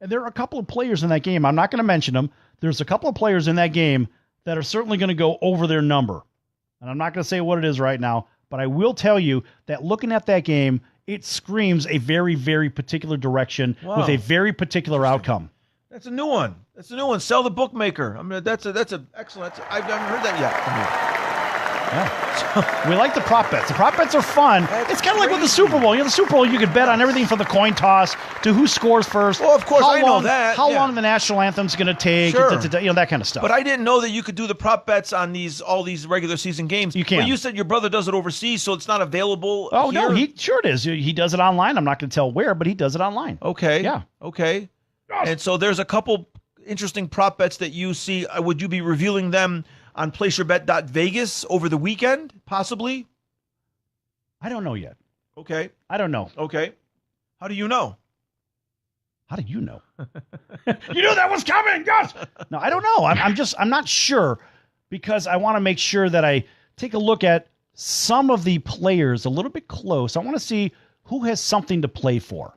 And there are a couple of players in that game. I'm not going to mention them. There's a couple of players in that game that are certainly going to go over their number. And I'm not going to say what it is right now, but I will tell you that looking at that game, it screams a very, very particular direction with a very particular outcome. That's a new one. Sal the Bookmaker. I mean, that's a excellent. I've never heard that yet from you. Yeah. We like the prop bets. The prop bets are fun. It's kind of like with the Super Bowl. The Super Bowl, you could bet on everything from the coin toss to who scores first. Well, of course, I know that. How long the national anthem's going to take, sure. That kind of stuff. But I didn't know that you could do the prop bets on all these regular season games. You can. But you said your brother does it overseas, so it's not available here? No, it is. He does it online. I'm not going to tell where, but he does it online. Okay. Yeah. Okay. And so there's a couple interesting prop bets that you see. Would you be revealing them on placeyourbet.vegas over the weekend, possibly? I don't know yet. Okay. I don't know. Okay. How do you know? How do you know? You knew that was coming. Yes. No, I don't know. I'm not sure because I want to make sure that I take a look at some of the players a little bit close. I want to see who has something to play for.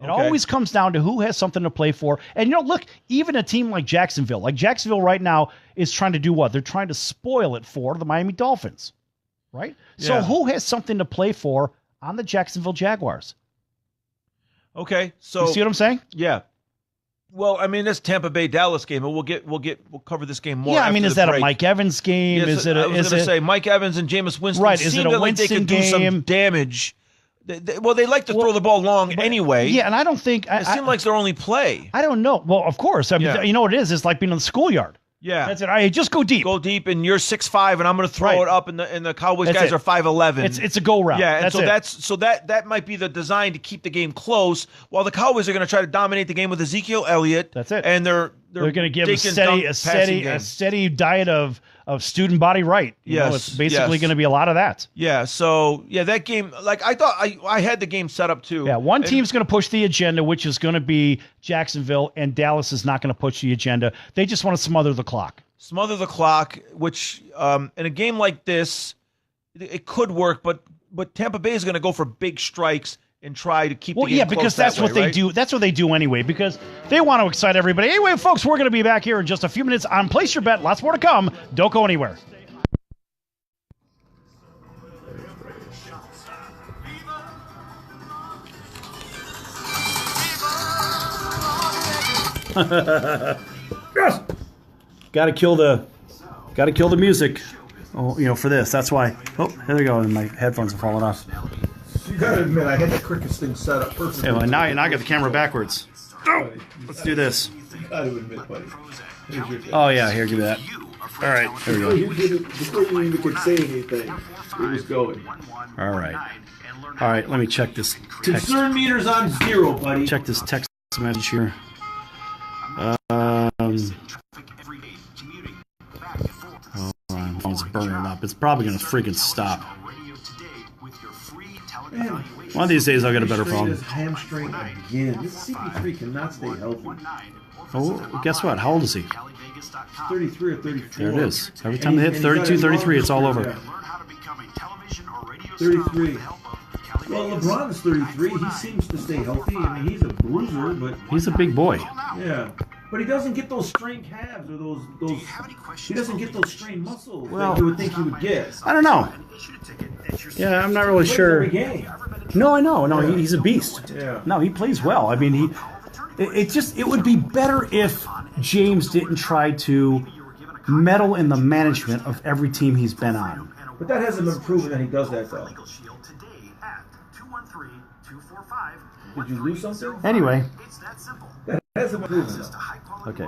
It always comes down to who has something to play for. And, look, even a team like Jacksonville right now is trying to do what? They're trying to spoil it for the Miami Dolphins, right? Yeah. So who has something to play for on the Jacksonville Jaguars? Okay. So you see what I'm saying? Yeah. Well, I mean, this Tampa Bay Dallas game, and we'll cover this game more. Yeah, I mean, is that a Mike Evans game? Yes, I was going to say Mike Evans and Jameis Winston. Right. Is it a Winston they could game? Do some damage. They like to throw the ball long anyway. Yeah, and I don't think it seems like their only play. I don't know. Well, of course. I mean, you know what it is? It's like being in the schoolyard. Yeah, that's it. Just go deep. Go deep, and you're 6'5", and I'm going to throw it up, and the Cowboys guys are 5'11". It's a go route. Yeah, and that might be the design to keep the game close, while the Cowboys are going to try to dominate the game with Ezekiel Elliott. That's it. And they're going to give a steady diet of student body right. It's basically going to be a lot of that. Yeah. So that game, like I thought, I had the game set up too. Yeah. One team's going to push the agenda, which is going to be Jacksonville, and Dallas is not going to push the agenda. They just want to smother the clock. Which in a game like this, it could work, but Tampa Bay is going to go for big strikes and try to keep the game close because that's what they do. That's what they do anyway, because they want to excite everybody. Anyway, folks, we're going to be back here in just a few minutes on Place Your Bet. Lots more to come. Don't go anywhere. Yes. Got to kill the music. Oh, for this. That's why. Oh, here we go. And my headphones are falling off. You gotta admit, I had the quickest thing set up perfectly. Yeah, well, now I got the camera backwards. Oh, let's do this. You gotta admit, buddy. Oh yeah, here, give me that. All right, here we go. Before you even could say anything, it was going. All right. Let me check this text. Concern meter's on 0, buddy. Check this text message here. My phone's burning up. It's probably gonna freaking stop. Man, one of these days I'll get a better phone. Hamstring again. This CP3 cannot stay healthy. Oh, guess what? How old is he? 33 or 34. There it is. Every time they hit 32, 33, it's all over. 33. Well, LeBron is 33. He seems to stay healthy. I mean, he's a bruiser, but he's a big boy. Yeah. But he doesn't get those strained calves or those. He doesn't get those strained muscles that you would think he would get. I don't know. Yeah, I'm not really sure. No, I know. No, he's a beast. Yeah. No, he plays well. I mean, it would be better if James didn't try to meddle in the management of every team he's been on. But that hasn't been proven that he does that, though. Did you lose something? Anyway. That hasn't been proven, though. Okay.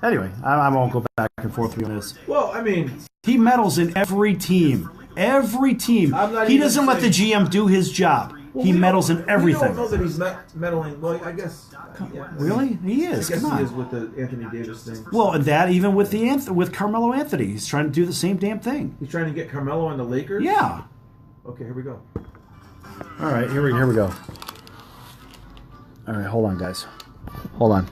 Anyway, I won't go back and forth with this. Well, I mean, he meddles in every team. Every team. He doesn't let the GM do his job. He meddles in everything. We don't know that he's meddling. Well, I guess. Yeah, really? He is. I guess Come on. he is with the Anthony Davis thing. Well, and that even with Carmelo Anthony. He's trying to do the same damn thing. He's trying to get Carmelo on the Lakers? Yeah. Okay, here we go. All right, here we go. All right, hold on, guys. Hold on.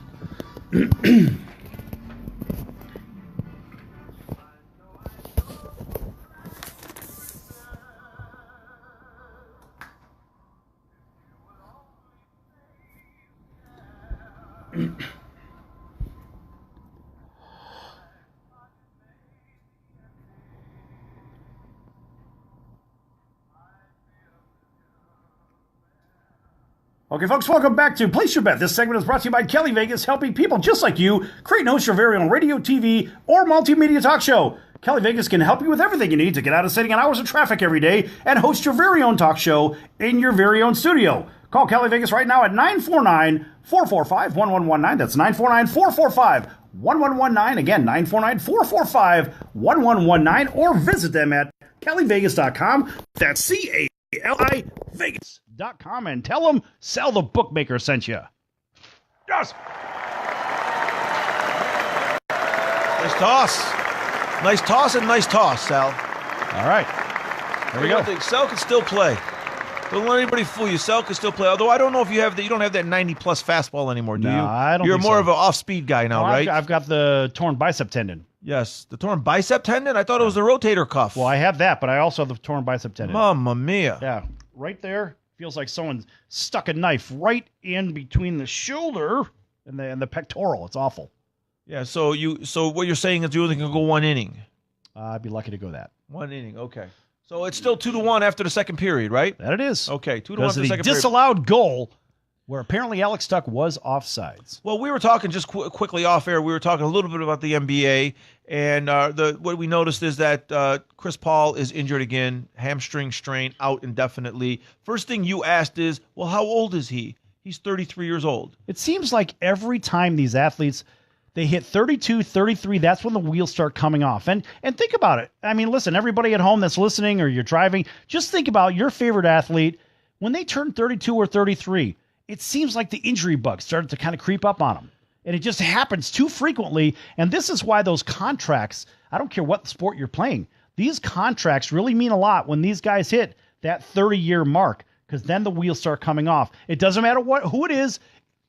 Okay, folks, welcome back to Place Your Bet. This segment is brought to you by Kelly Vegas, helping people just like you create and host your very own radio, TV, or multimedia talk show. Kelly Vegas can help you with everything you need to get out of sitting in hours of traffic every day and host your very own talk show in your very own studio. Call Kelly Vegas right now at 949-445-1119. That's 949-445-1119. Again, 949-445-1119. Or visit them at kellyvegas.com. That's CALI Vegas.com, and tell them Sal the Bookmaker sent you. Yes. Nice toss. Nice toss and nice toss, Sal. All right. There we go. Sal can still play. Don't let anybody fool you. Sal can still play. Although I don't know if you don't have that 90-plus fastball anymore, do you? No, I don't You're think more so. of an off-speed guy now, right? I've got the torn bicep tendon. Yes. The torn bicep tendon? I thought it was the rotator cuff. Well, I have that, but I also have the torn bicep tendon. Mamma mia. Yeah. Right there. Feels like someone stuck a knife right in between the shoulder and the pectoral. It's awful. Yeah, so what you're saying is you only can go one inning. I'd be lucky to go that. One inning, okay. So it's still 2-1 after the second period, right? That it is. Okay, 2-1 Because for of the the second period. disallowed goal where apparently Alex Tuck was offsides. Well, we were talking just quickly off air. We were talking a little bit about the NBA, and what we noticed is that Chris Paul is injured again, hamstring strain, out indefinitely. First thing you asked is, well, how old is he? He's 33 years old. It seems like every time these athletes, they hit 32, 33, that's when the wheels start coming off. And think about it. I mean, listen, everybody at home that's listening or you're driving, just think about your favorite athlete. When they turn 32 or 33, it seems like the injury bug started to kind of creep up on them. And it just happens too frequently. And this is why those contracts, I don't care what sport you're playing, these contracts really mean a lot when these guys hit that 30-year mark, because then the wheels start coming off. It doesn't matter who it is.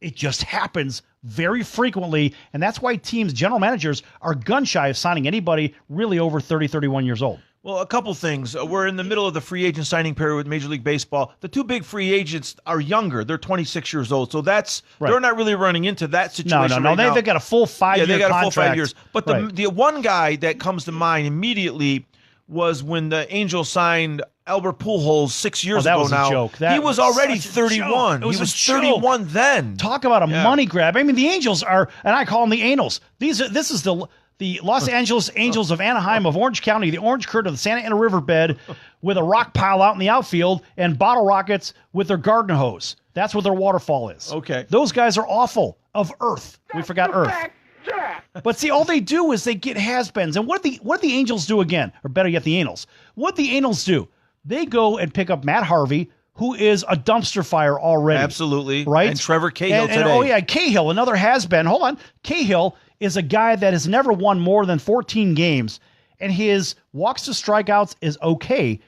It just happens very frequently, and that's why teams, general managers, are gun-shy of signing anybody really over 30, 31 years old. Well, a couple things. We're in the middle of the free agent signing period with Major League Baseball. The two big free agents are younger. They're 26 years old, so that's they're not really running into that situation. No. Right now. They've got a full 5-year contract. Yeah, they got a full 5 years. But the one guy that comes to mind immediately was when the Angels signed Albert Pujols 6 years ago. That was a joke. He was already 31. He was 31 then. Talk about a money grab. I mean, the Angels are, and I call them the anals. This is the Los Angeles Angels of Anaheim of Orange County, the Orange Curd of the Santa Ana Riverbed, with a rock pile out in the outfield and bottle rockets with their garden hose. That's what their waterfall is. Okay. Those guys are awful. Of Earth. We forgot Earth. But see, all they do is they get has-beens. And what do the Angels do again? Or better yet, the Anals. What the Anals do, they go and pick up Matt Harvey, who is a dumpster fire already. Absolutely. Right? And Trevor Cahill today. Oh, yeah, Cahill, another has-been. Hold on. Cahill is a guy that has never won more than 14 games, and his walks to strikeouts is okay,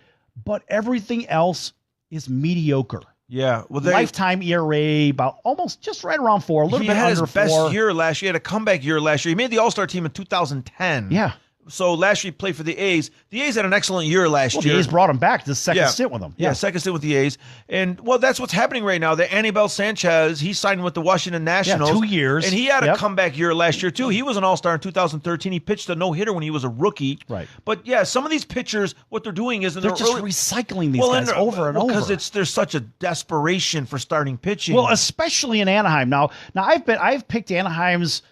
but everything else is mediocre. Yeah. Well, lifetime ERA about almost just right around 4, a little bit under 4. He had his best year last year. He had a comeback year last year. He made the All-Star team in 2010. Yeah. So last year he played for the A's. The A's had an excellent year last year. The A's brought him back to the second stint with them. Yeah, second stint with the A's. And, well, that's what's happening right now. The Anibal Sanchez, he signed with the Washington Nationals. 2 years. And he had a comeback year last year, too. He was an All-Star in 2013. He pitched a no-hitter when he was a rookie. Right. But, yeah, some of these pitchers, what they're doing is... They're just recycling these guys over and over. Because there's such a desperation for starting pitching. Well, especially in Anaheim. Now I've picked Anaheim's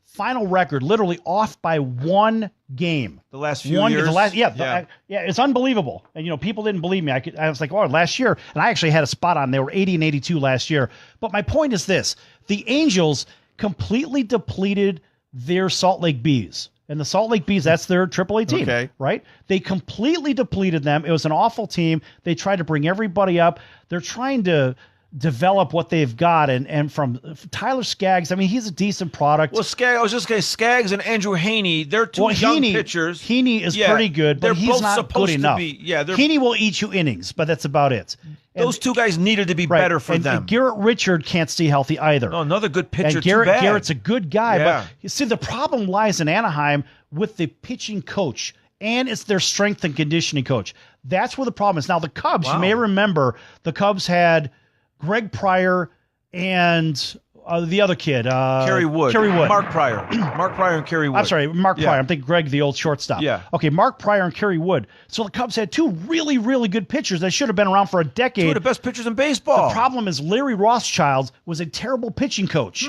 final record literally off by one game. The last few years? It's unbelievable. And, people didn't believe me. I was like, last year. And I actually had a spot on. They were 80 and 82 last year. But my point is this. The Angels completely depleted their Salt Lake Bees. And the Salt Lake Bees, that's their AAA team, Okay. right? They completely depleted them. It was an awful team. They tried to bring everybody up. They're trying to develop what they've got. And from Tyler Skaggs, I mean, he's a decent product. Well, I was just going to say Skaggs and Andrew Haney, they're two young pitchers. Heaney is pretty good, but he's not good enough. Heaney will eat you innings, but that's about it. Those two guys needed to be better for them. And Garrett Richard can't stay healthy either. No, another good pitcher. And Garrett's a good guy, Yeah. but you see, the problem lies in Anaheim with the pitching coach, and it's their strength and conditioning coach. That's where the problem is. Now, the Cubs, you may remember, the Cubs had Greg Pryor and the other kid. Kerry Wood. Mark Pryor. Mark Pryor and Kerry Wood. I'm sorry, Mark Pryor. I'm thinking Greg, the old shortstop. Yeah. Okay, Mark Pryor and Kerry Wood. So the Cubs had two really, really good pitchers that should have been around for a decade. Two of the best pitchers in baseball. The problem is Larry Rothschild was a terrible pitching coach.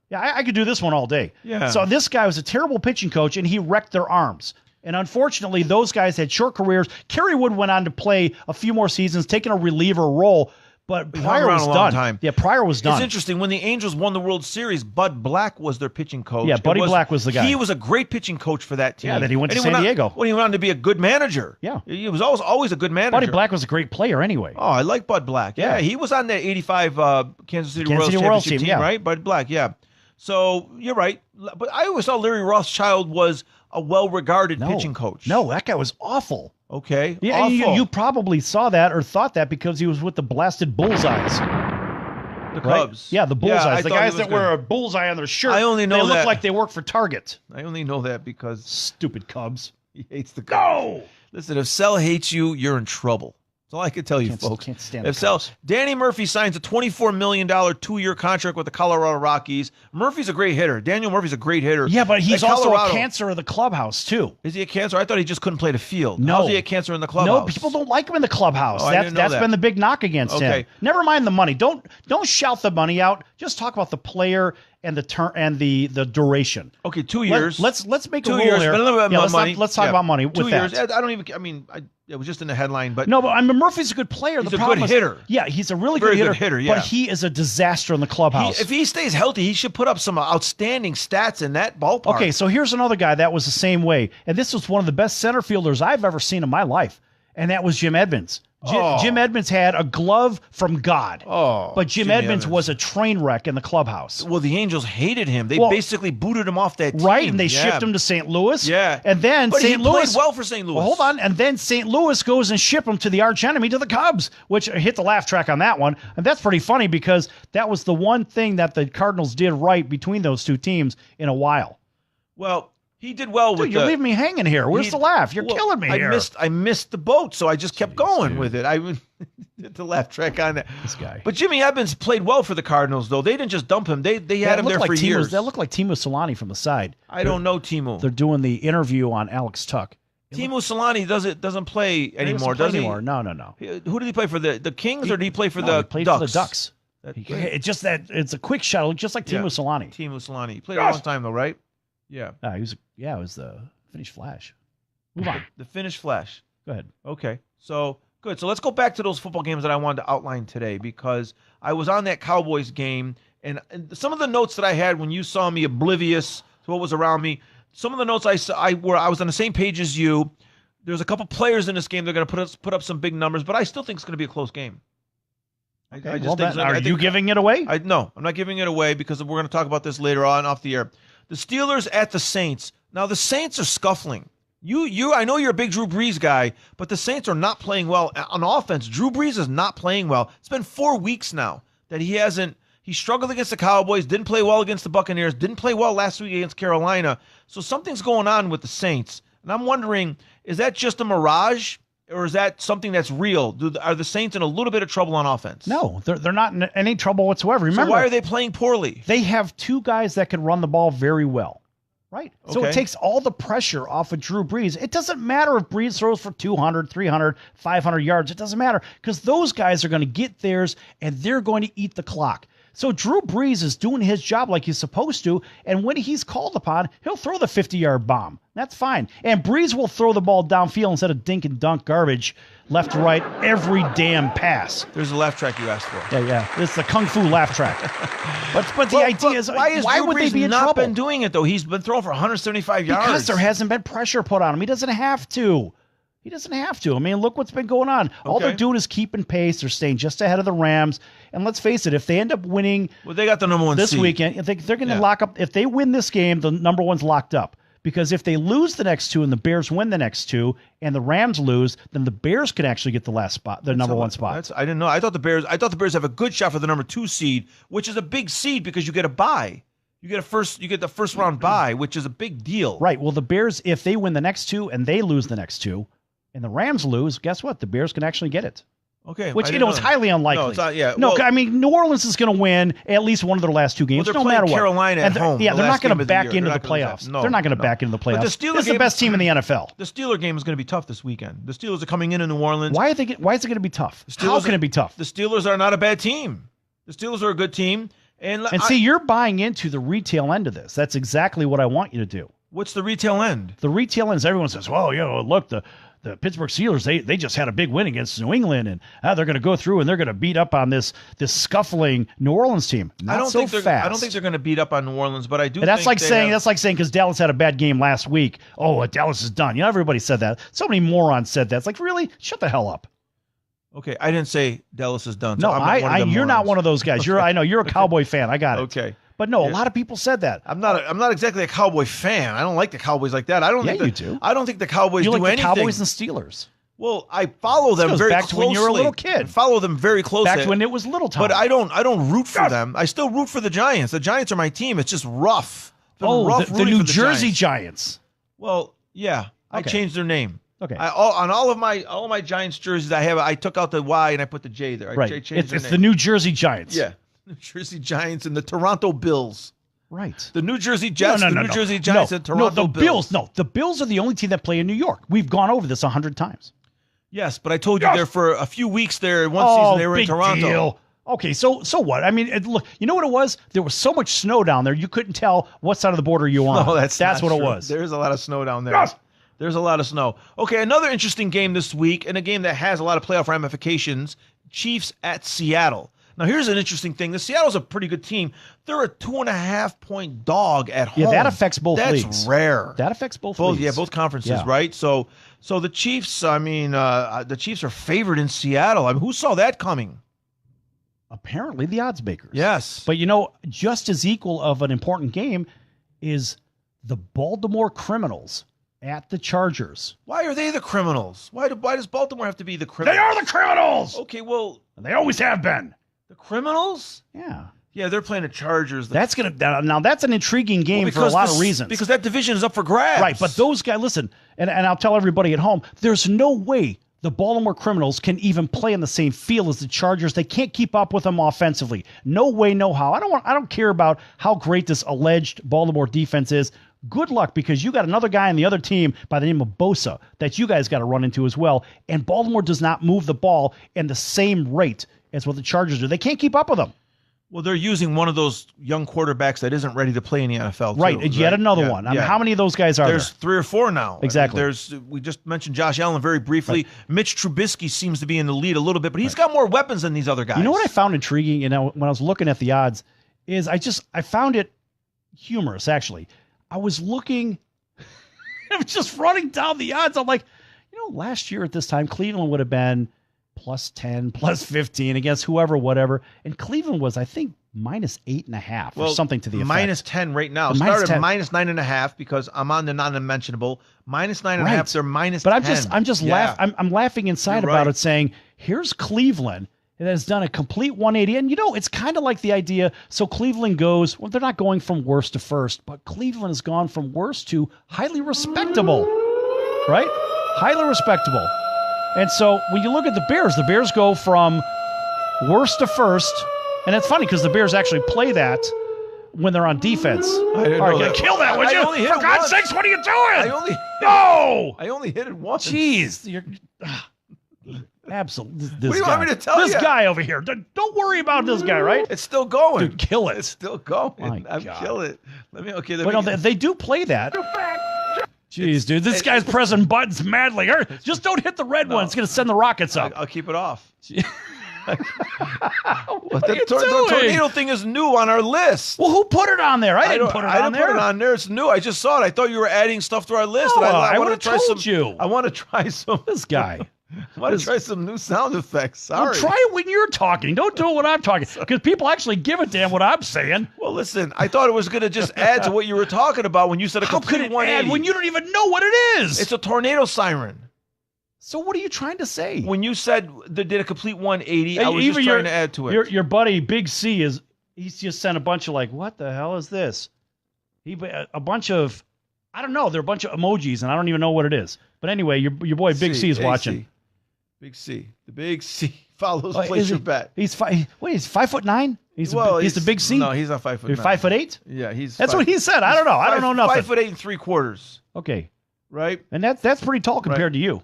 Yeah, I could do this one all day. Yeah. So this guy was a terrible pitching coach, and he wrecked their arms. And unfortunately, those guys had short careers. Kerry Wood went on to play a few more seasons, taking a reliever role. But Pryor was done. Yeah, Pryor was done. It's interesting. When the Angels won the World Series, Bud Black was their pitching coach. Yeah, Buddy Black was the guy. He was a great pitching coach for that team. Yeah, then he went to San Diego. Well, he went on to be a good manager. Yeah. He was always a good manager. Buddy Black was a great player anyway. Oh, I like Bud Black. Yeah, he was on that 85 Kansas City Royals championship team, right? Bud Black, yeah. So you're right. But I always thought Larry Rothschild was a well-regarded pitching coach. No, that guy was awful. Okay. Yeah, awful. you probably saw that or thought that because he was with the blasted Bullseyes. The Cubs. Yeah, the Bullseyes. Yeah, the guys that wear a bullseye on their shirt. I only know they that. look like they work for Target. I only know that because Stupid Cubs. he hates the Cubs. Go! Listen, if Sal hates you, you're in trouble. That's all I can tell you, folks. Can't stand If Sal, Danny Murphy signs a $24 million 2-year contract with the Colorado Rockies. Murphy's a great hitter. Daniel Murphy's a great hitter. Yeah, but he's At also Colorado, a cancer of the clubhouse, too. Is he a cancer? I thought he just couldn't play the field. No. How's he a cancer in the clubhouse? No, people don't like him in the clubhouse. Oh, I didn't know That's that. been the big knock against him. Never mind the money. Don't shout the money out. Just talk about the player and the term and the duration. Okay, 2 years. Let's make a 2 rule years. here. But Let's talk about money with 2 years. that. I don't even. I mean, it was just in the headline, but No, but Murphy's a good player. He's the a problem good is- hitter. Yeah, he's a really Very good good hitter, yeah. But he is a disaster in the clubhouse. if he stays healthy, he should put up some outstanding stats in that ballpark. Okay, so here's another guy that was the same way. And this was one of the best center fielders I've ever seen in my life. And that was Jim Edmonds. Jim Edmonds had a glove from God. But Jim Edmonds was a train wreck in the clubhouse. Well, the Angels hated him. They basically booted him off that team. Right, and they shipped him to St. Louis. Yeah. And then But St. he Louis played well for St. Louis. Well, hold on. And then St. Louis goes and ship him to the arch enemy, to the Cubs, which hit the laugh track on that one. And that's pretty funny because that was the one thing that the Cardinals did right between those two teams in a while. Well, he did well with You're leaving me hanging here. Where's the laugh? You're killing me here. I missed the boat, so I just kept going with it. I did the laugh track on that. This guy. But Jimmy Evans played well for the Cardinals, though. They didn't just dump him. They had him there for years. That looked like Timo Solani from the side. I don't know Timo. They're doing the interview on Alex Tuck. Timo Solani doesn't play anymore, does he? No. Who did he play for? The Kings, or did he play for the he played Ducks? for the Ducks. It's a quick shot. It looked just like Timo Solani. Timo Solani. He played a long time, though, right? Yeah. It was the Finnish Flash. Move on. The Finnish Flash. Go ahead. Okay. So, good. So let's go back to those football games that I wanted to outline today, because I was on that Cowboys game, and some of the notes that I had when you saw me oblivious to what was around me, some of the notes I was on the same page as you. There's a couple players in this game that are going to put up some big numbers, but I still think it's going to be a close game. Okay, are you giving it away? No, I'm not giving it away because we're going to talk about this later on off the air. The Steelers at the Saints. Now, the Saints are scuffling. I know you're a big Drew Brees guy, but the Saints are not playing well on offense. Drew Brees is not playing well. It's been 4 weeks now that he struggled against the Cowboys, didn't play well against the Buccaneers, didn't play well last week against Carolina. So something's going on with the Saints. And I'm wondering, is that just a mirage, or is that something that's real? Are the Saints in a little bit of trouble on offense? No, they're not in any trouble whatsoever. Remember, so why are they playing poorly? They have two guys that can run the ball very well. Right. So Okay. it takes all the pressure off of Drew Brees. It doesn't matter if Brees throws for 200, 300, 500 yards. It doesn't matter because those guys are going to get theirs and they're going to eat the clock. So Drew Brees is doing his job like he's supposed to, and when he's called upon, he'll throw the 50-yard bomb. That's fine. And Brees will throw the ball downfield instead of dink and dunk garbage left to right every damn pass. There's a laugh track you asked for. Yeah. It's the Kung Fu laugh track. But the idea is, why would they be in trouble? Not been doing it, though? He's been throwing for 175 yards. Because there hasn't been pressure put on him. He doesn't have to. I mean, look what's been going on. All they're doing is keeping pace. They're staying just ahead of the Rams. And let's face it, if they end up winning they got the number one this seed. Weekend, if they're going to lock up, if they win this game, the number one's locked up. Because if they lose the next two and the Bears win the next two and the Rams lose, then the Bears can actually get the last spot, the number one spot. I didn't know. I thought the Bears have a good shot for the number 2 seed, which is a big seed because you get a bye. You get the first round bye, which is a big deal. Right. Well, the Bears, if they win the next two and they lose the next two, and the Rams lose, guess what? The Bears can actually get it. Okay. Which, it's highly unlikely. No, it's not, yeah. No, I mean, New Orleans is going to win at least one of their last two games, they're no playing matter what. Carolina at home. Yeah, they're not going to back year. into the playoffs. They're not going to back into the playoffs. But the Steelers This is the best team in the NFL. The Steeler game is going to be tough this weekend. The Steelers are coming in New Orleans. Why is it going to be tough? How can it be tough? The Steelers are not a bad team. The Steelers are a good team. And see, you're buying into the retail end of this. That's exactly what I want you to do. What's the retail end? The retail end is everyone says, well, look, the Pittsburgh Steelers, they just had a big win against New England, and they're going to go through and they're going to beat up on this scuffling New Orleans team. I don't think they're going to beat up on New Orleans, but I do. And that's like saying because Dallas had a bad game last week. Oh, Dallas is done. Everybody said that. So many morons said that. It's like, really? Shut the hell up. Okay, I didn't say Dallas is done. No, so you're not one of those guys. I know you're a Cowboy fan. I got it. Okay. But no, a lot of people said that. I'm not exactly a Cowboy fan. I don't like the Cowboys like that. I don't think you do. I don't think the Cowboys do anything. You like the Cowboys and Steelers. Well, I follow them very back closely. To when you were a little kid. I follow them very closely. Back to when it was little time. But I don't root for them. I still root for the Giants. The Giants are my team. It's just rough. The New Jersey Giants. Well, yeah. I changed their name. Okay. On all of my Giants jerseys I took out the Y and I put the J there. Right. It's the New Jersey Giants. Yeah. New Jersey Giants and the Toronto Bills. Right. The New Jersey Jets, New Jersey Giants, and Toronto Bills. The Bills are the only team that play in New York. We've gone over this 100 times. Yes, but I told you there for a few weeks there. One season they were in Toronto. Deal. Okay, so what? I mean, look, you know what it was? There was so much snow down there, you couldn't tell what side of the border you were on. No, that's what it was. There's a lot of snow down there. Yes. There's a lot of snow. Okay, another interesting game this week, and a game that has a lot of playoff ramifications, Chiefs at Seattle. Now, here's an interesting thing. The Seattle's a pretty good team. They're a 2.5-point dog at home. Yeah, that affects both leagues. That's rare. That affects both leagues. Yeah, both conferences, right? So the Chiefs, the Chiefs are favored in Seattle. I mean, who saw that coming? Apparently the odds makers. Yes. But, just as equal of an important game is the Baltimore Criminals at the Chargers. Why are they the criminals? Why does Baltimore have to be the criminals? They are the criminals! Okay, well... They always have been. The criminals? Yeah. Yeah, they're playing the Chargers. That's an intriguing game for a lot of reasons. Because that division is up for grabs. Right, but those guys, listen, and I'll tell everybody at home, there's no way the Baltimore Criminals can even play in the same field as the Chargers. They can't keep up with them offensively. No way, no how. I don't care about how great this alleged Baltimore defense is. Good luck, because you got another guy on the other team by the name of Bosa that you guys got to run into as well. And Baltimore does not move the ball in the same rate as what the Chargers do. They can't keep up with them. Well, they're using one of those young quarterbacks that isn't ready to play in the NFL. Right, yet another one. I mean, how many of those guys are there? There's 3 or 4 now. Exactly. We just mentioned Josh Allen very briefly. Right. Mitch Trubisky seems to be in the lead a little bit, but he's got more weapons than these other guys. You know what I found intriguing, when I was looking at the odds, is I found it humorous, actually. I was looking, I was just running down the odds. I'm like, last year at this time, Cleveland would have been plus 10, plus 15 against whoever, whatever. And Cleveland was, I think, minus 8.5 or something to the effect. Minus 10 right now. Started at minus 9.5 because I'm on the non-mentionable. Minus 9.5, they're minus 10. But I'm just laughing. I'm laughing inside about it, saying, here's Cleveland. It has done a complete 180. And, it's kind of like the idea. So Cleveland goes, well, they're not going from worst to first, but Cleveland has gone from worst to highly respectable, right? Highly respectable. And so when you look at the Bears go from worst to first. And it's funny because the Bears actually play that when they're on defense. I didn't know that. Kill that, would you? For God's sakes, what are you doing? I only hit it once. Jeez. Absolutely. What do you want me to tell this you? guy over here. Don't worry about this guy, right? It's still going. Dude, kill it. It's still going. My I'm God. kill it. Let me. Okay. Let Well, me. no, they do play that. Jeez, dude, this guy's pressing buttons madly. Just don't hit the red one. It's going to send the rockets up. I'll keep it off. What are you The doing? tornado thing is new on our list. Well, who put it on there? I didn't put it on there. Put it on there. It's new. I just saw it. I thought you were adding stuff to our list. No, and I want would've to try told some. you. I want to try some. This guy. I want to try some new sound effects. Sorry. Well, try it when you're talking. Don't do it when I'm talking. Because people actually give a damn what I'm saying. Well, listen. I thought it was going to just add to what you were talking about when you said a How could complete it 180. add when you don't even know what it is? It's a tornado siren. So what are you trying to say? When you said they did a complete 180, I was just trying to add to it. Your buddy Big C he's just sent a bunch of like, what the hell is this? A bunch of, I don't know. They're a bunch of emojis and I don't even know what it is. But anyway, your boy Big C is watching. Big C. The Big C follows Oh, Place Your Bet. He's 5'9"? He's the Big C. No, he's not 5'9". You're 5'8"? Yeah, That's what he said. I don't know. I don't know nothing. 5'8" and 3/4. Okay, Right? and that's pretty tall compared to you.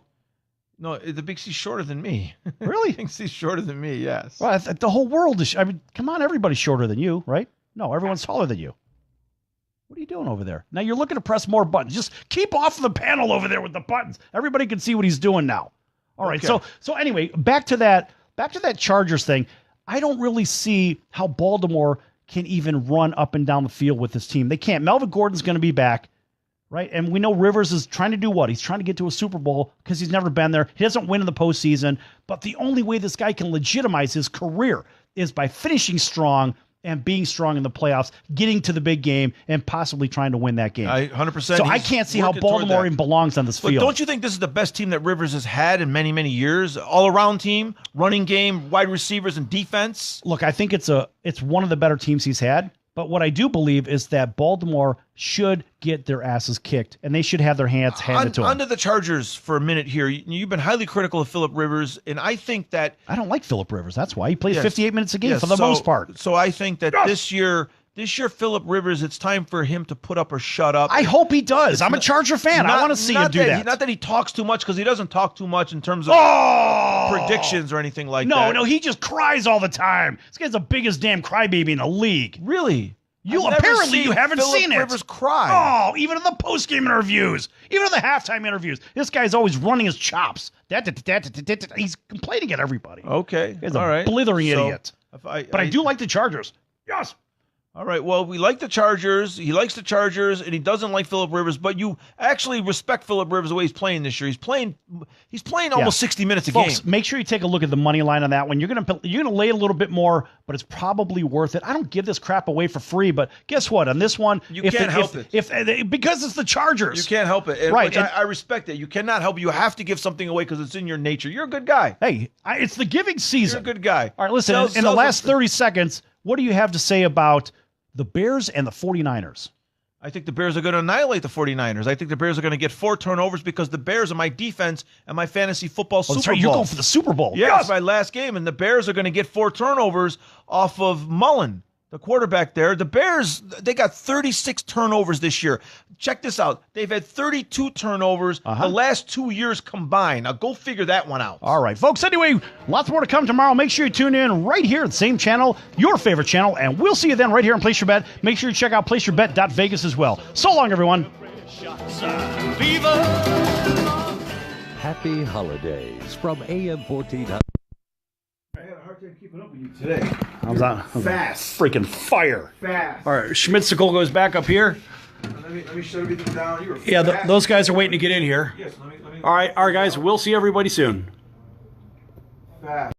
No, the Big C's shorter than me. Really? Big C's shorter than me. Yes. Well, the whole world is. I mean, come on, everybody's shorter than you, right? No, everyone's taller than you. What are you doing over there? Now you're looking to press more buttons. Just keep off the panel over there with the buttons. Everybody can see what he's doing now. All right. Okay. So anyway, back to that Chargers thing. I don't really see how Baltimore can even run up and down the field with this team. They can't. Melvin Gordon's going to be back. Right, and we know Rivers is trying to do what? He's trying to get to a Super Bowl because he's never been there. He doesn't win in the postseason. But the only way this guy can legitimize his career is by finishing strong and being strong in the playoffs, getting to the big game, and possibly trying to win that game. 100%. So I can't see how Baltimore even belongs on this field. But don't you think this is the best team that Rivers has had in many, many years? All-around team, running game, wide receivers, and defense? Look, I think it's one of the better teams he's had. But what I do believe is that Baltimore should get their asses kicked, and they should have their hands handed to them. Onto the Chargers for a minute here. You've been highly critical of Phillip Rivers, and I think that... I don't like Phillip Rivers. That's why. He plays 58 minutes a game for the most part. So I think that this year, Phillip Rivers, it's time for him to put up or shut up. I hope he does. I'm a Charger fan. I want to see him do that. Not that he talks too much, because he doesn't talk too much in terms of predictions or anything like that. No, he just cries all the time. This guy's the biggest damn crybaby in the league. Really? You haven't seen it. Rivers cry. Oh, even in the post-game interviews, even in the halftime interviews, this guy's always running his chops. He's complaining at everybody. Okay, He's all a right. blithering So, idiot. But I do like the Chargers. Yes. All right, well, we like the Chargers. He likes the Chargers, and he doesn't like Phillip Rivers, but you actually respect Phillip Rivers the way he's playing this year. He's playing almost 60 minutes a Folks, game. make sure you take a look at the money line on that one. You're gonna lay a little bit more, but it's probably worth it. I don't give this crap away for free, but guess what? On this one, You can't help it. Because it's the Chargers. You can't help it. Right, I respect it. You cannot help it. You have to give something away because it's in your nature. You're a good guy. Hey, it's the giving season. You're a good guy. All right, listen, in the last 30 seconds, what do you have to say about the Bears and the 49ers? I think the Bears are going to annihilate the 49ers. I think the Bears are going to get 4 turnovers because the Bears are my defense and my fantasy football Super Bowl. You're going for the Super Bowl. Yeah, it's my last game, and the Bears are going to get 4 turnovers off of Mullen, the quarterback there. The Bears, they got 36 turnovers this year. Check this out. They've had 32 turnovers the last 2 years combined. Now, go figure that one out. All right, folks. Anyway, lots more to come tomorrow. Make sure you tune in right here at the same channel, your favorite channel, and we'll see you then right here on Place Your Bet. Make sure you check out placeyourbet.vegas as well. So long, everyone. Happy holidays from AM 1400. I had a hard time keeping up with you today. I was on Fast. freaking fire. Fast. All right, Schmitzicle goes back up here. Let me shut everything down. You were Yeah, those guys are waiting to get in here. Yes, let me. All right, guys. We'll see everybody soon. Fast.